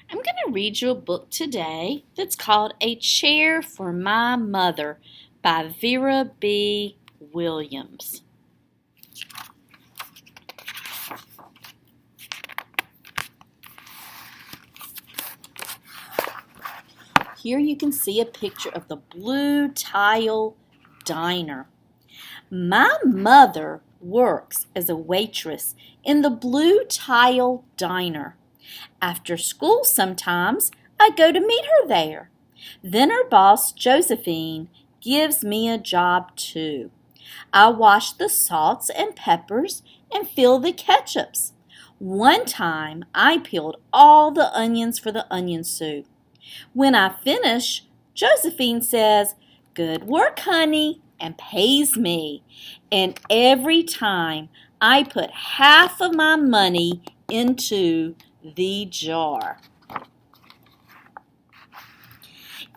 I'm going to read you a book today that's called A Chair for My Mother by Vera B. Williams. Here you can see a picture of the Blue Tile Diner. My mother works as a waitress in the Blue Tile Diner. After school sometimes, I go to meet her there. Then her boss, Josephine, gives me a job too. I wash the salts and peppers and fill the ketchups. One time, I peeled all the onions for the onion soup. When I finish, Josephine says, "Good work, honey," and pays me. And every time, I put half of my money into the jar.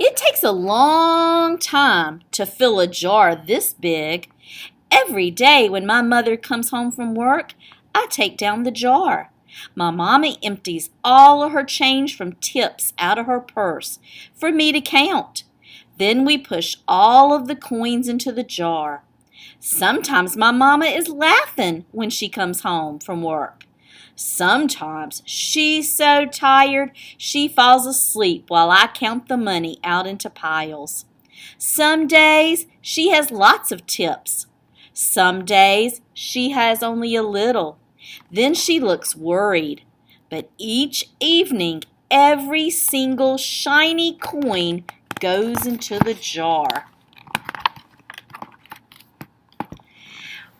It takes a long time to fill a jar this big. Every day when my mother comes home from work, I take down the jar. My mommy empties all of her change from tips out of her purse for me to count. Then we push all of the coins into the jar. Sometimes my mama is laughing when she comes home from work. Sometimes she's so tired she falls asleep while I count the money out into piles. Some days she has lots of tips. Some days she has only a little. Then she looks worried. But each evening, every single shiny coin goes into the jar.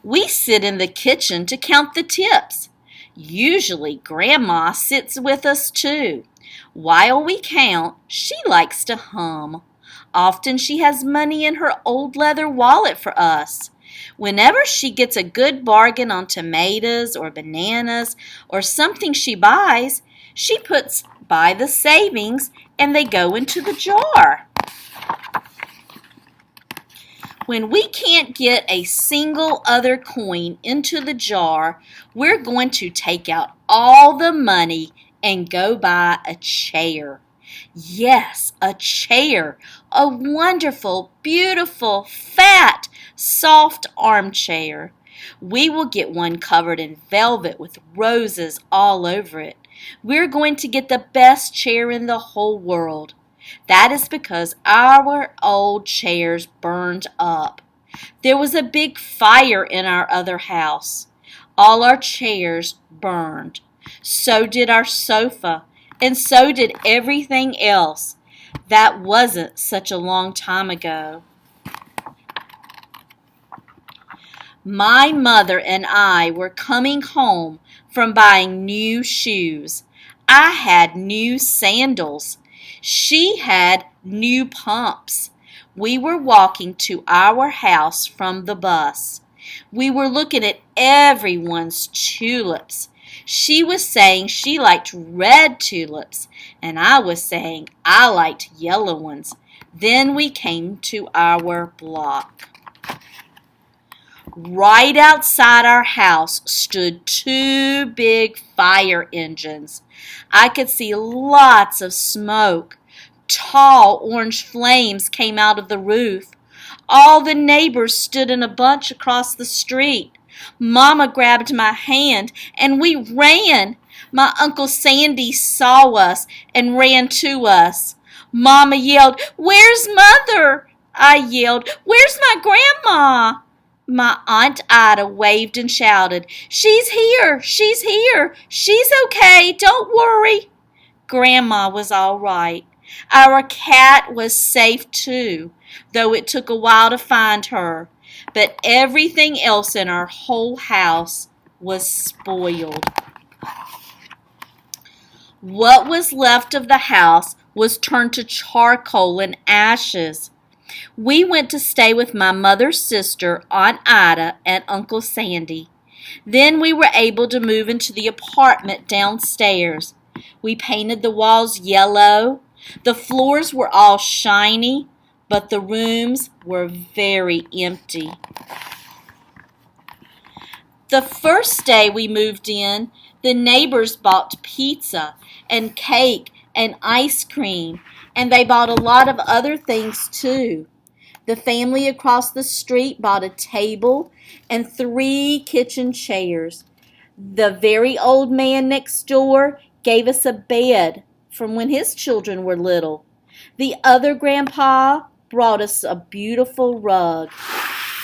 We sit in the kitchen to count the tips. Usually, Grandma sits with us too. While we count, she likes to hum. Often she has money in her old leather wallet for us. Whenever she gets a good bargain on tomatoes or bananas or something she buys, she puts by the savings and they go into the jar. When we can't get a single other coin into the jar, we're going to take out all the money and go buy a chair. Yes, a chair. A wonderful, beautiful, fat, soft armchair. We will get one covered in velvet with roses all over it. We're going to get the best chair in the whole world. That is because our old chairs burned up. There was a big fire in our other house. All our chairs burned. So did our sofa, and so did everything else. That wasn't such a long time ago. My mother and I were coming home from buying new shoes. I had new sandals. She had new pumps. We were walking to our house from the bus. We were looking at everyone's tulips. She was saying she liked red tulips, and I was saying I liked yellow ones. Then we came to our block. Right outside our house stood two big fire engines. I could see lots of smoke. Tall orange flames came out of the roof. All the neighbors stood in a bunch across the street. Mama grabbed my hand and we ran. My Uncle Sandy saw us and ran to us. Mama yelled, "Where's Mother?" I yelled, "Where's my grandma?" My Aunt Ida waved and shouted, "She's here! She's here! She's okay! Don't worry!" Grandma was all right. Our cat was safe too, though it took a while to find her. But everything else in our whole house was spoiled. What was left of the house was turned to charcoal and ashes. We went to stay with my mother's sister, Aunt Ida, and Uncle Sandy. Then we were able to move into the apartment downstairs. We painted the walls yellow. The floors were all shiny, but the rooms were very empty. The first day we moved in, the neighbors bought pizza and cake and ice cream, and they bought a lot of other things too. The family across the street bought a table and 3 kitchen chairs. The very old man next door gave us a bed from when his children were little. The other grandpa brought us a beautiful rug.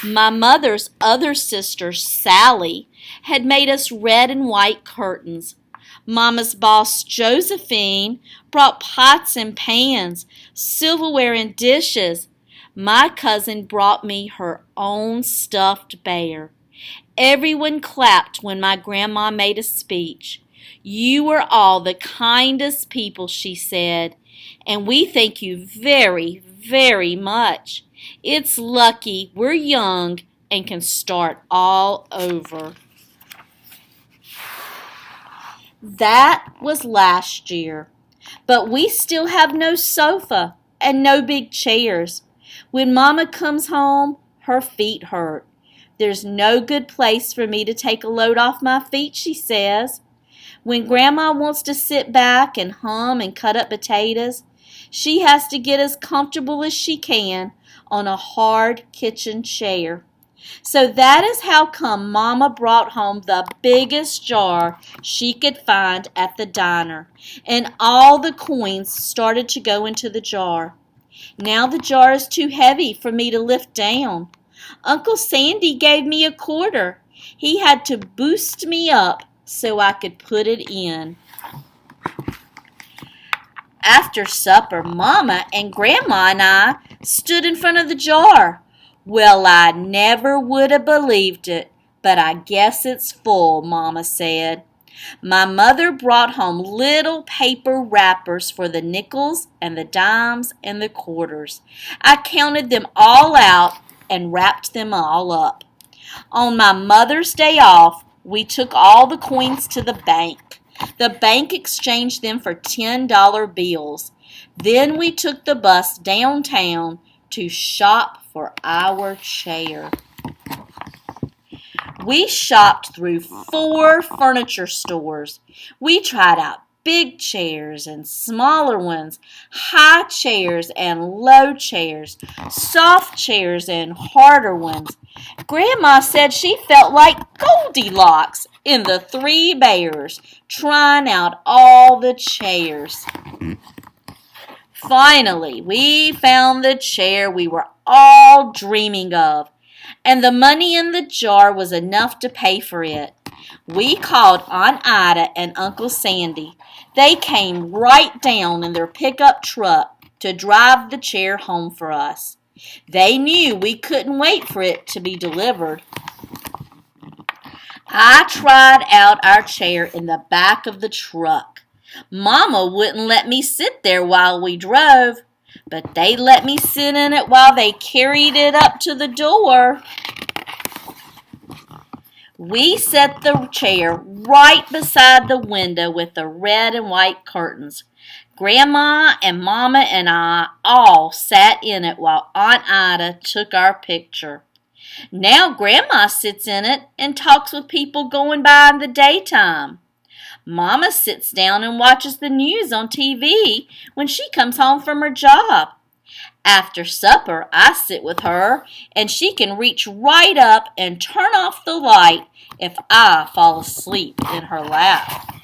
My mother's other sister, Sally, had made us red and white curtains. Mama's boss, Josephine, brought pots and pans, silverware and dishes. My cousin brought me her own stuffed bear. Everyone clapped when my grandma made a speech. "You are all the kindest people," she said, "and we thank you very, very much. It's lucky we're young and can start all over." That was last year, but we still have no sofa and no big chairs. When Mama comes home, her feet hurt. "There's no good place for me to take a load off my feet," she says. When Grandma wants to sit back and hum and cut up potatoes, she has to get as comfortable as she can on a hard kitchen chair. So that is how come Mama brought home the biggest jar she could find at the diner, and all the coins started to go into the jar. Now the jar is too heavy for me to lift down. Uncle Sandy gave me a quarter. He had to boost me up so I could put it in. After supper, Mama and Grandma and I stood in front of the jar. "Well, I never would have believed it, but I guess it's full," Mama said. My mother brought home little paper wrappers for the nickels and the dimes and the quarters. I counted them all out and wrapped them all up. On my Mother's Day off, we took all the coins to the bank. The bank exchanged them for $10 bills. Then we took the bus downtown to shop for our chair. We shopped through 4 furniture stores. We tried out big chairs and smaller ones, high chairs and low chairs, soft chairs and harder ones. Grandma said she felt like Goldilocks in the 3 Bears, trying out all the chairs. Finally, we found the chair we were all dreaming of, and the money in the jar was enough to pay for it. We called Aunt Ida and Uncle Sandy. They came right down in their pickup truck to drive the chair home for us. They knew we couldn't wait for it to be delivered. I tried out our chair in the back of the truck. Mama wouldn't let me sit there while we drove, but they let me sit in it while they carried it up to the door. We set the chair right beside the window with the red and white curtains. Grandma and Mama and I all sat in it while Aunt Ida took our picture. Now Grandma sits in it and talks with people going by in the daytime. Mama sits down and watches the news on TV when she comes home from her job. After supper, I sit with her, and she can reach right up and turn off the light if I fall asleep in her lap.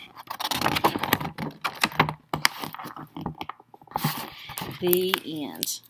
The end.